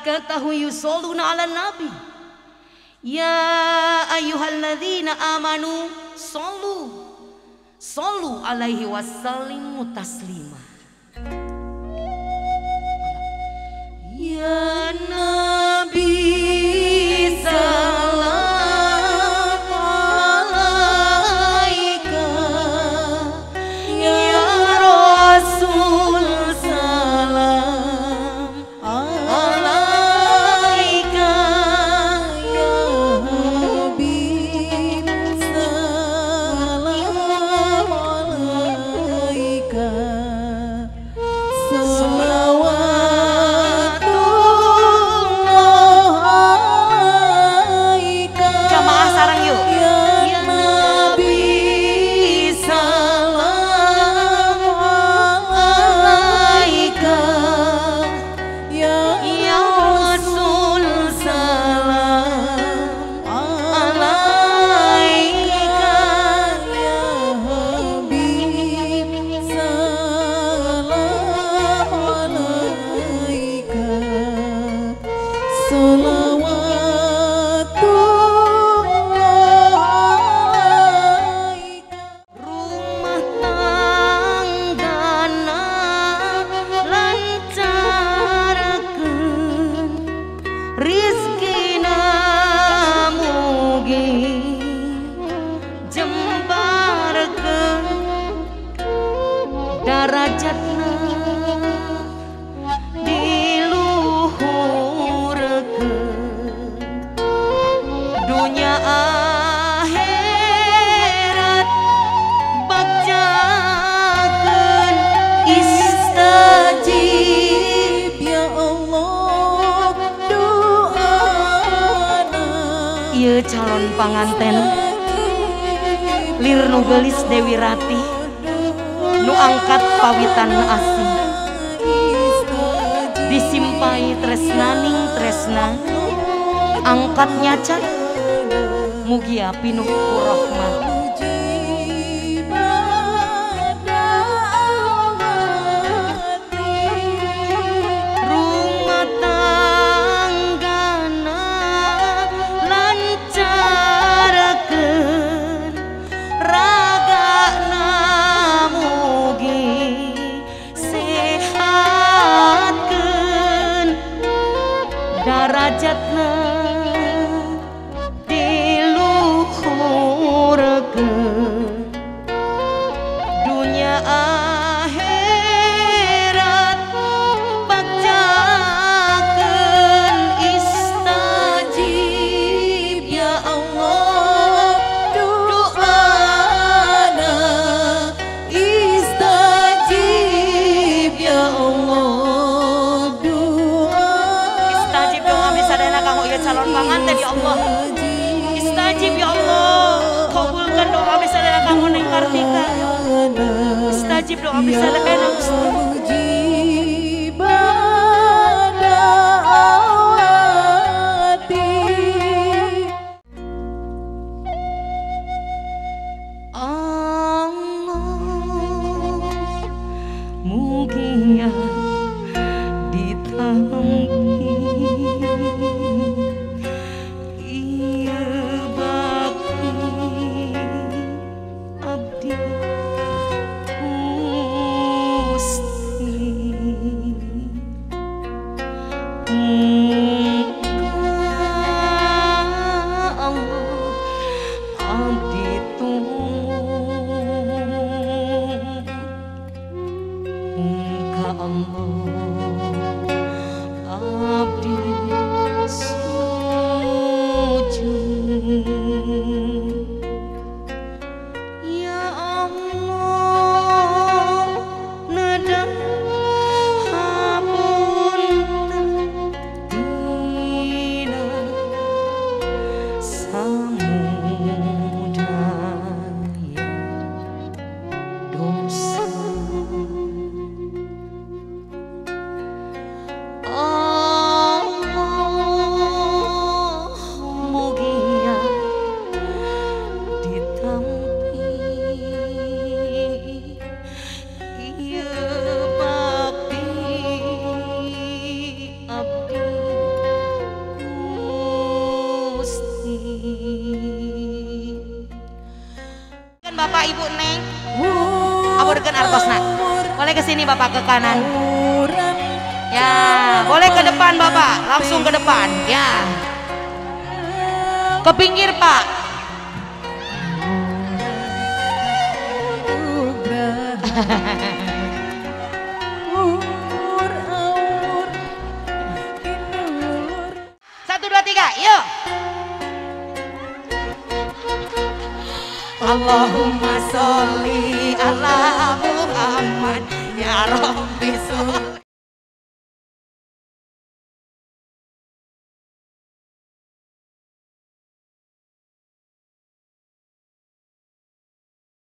katahu yusholluna ala nabi. Ya ayyuhalladzina amanu sallu alaihi wasallimu taslima. Ya Nabi salam alaika, ya Rasul salam alaika, ya Habib salam alaika. Rizkina mugi jembarkeun darajatna diluhurkeun dunya akhirat bagjakeun istajib ya Allah doana. Ieu calon panganten lir nu geulis Dewi Ratih nu angkat pawitan asih disimpai tresnaning tresna angkat nyacan mugia pinuh ku rahmat. Rumah tanggana lancarkeun ragana mugi sehatkeun darajatna diluhurkeun dunya akhirat bagjakeun istajib ya Allah doana. Istajib ya Allah doa. Istajib doa misalnya kanggo ieu calon panganten ya Allah. Istajib ya Allah, kabulkan doa misalnya kanggo Neng Kartika. Istajib doa misalnya kena mugia ditampi ieu bakti abdi Gusti. Allah abdi ka Allah Neng. Aburkeun artosna. Boleh ke sini Bapak, ke kanan. Ya, boleh ke depan Bapak, langsung ke depan. Ya. Ke pinggir Pak. Satu, dua, tiga, yuk. Allahumma sholli ala Muhammad ya Rabbi sholli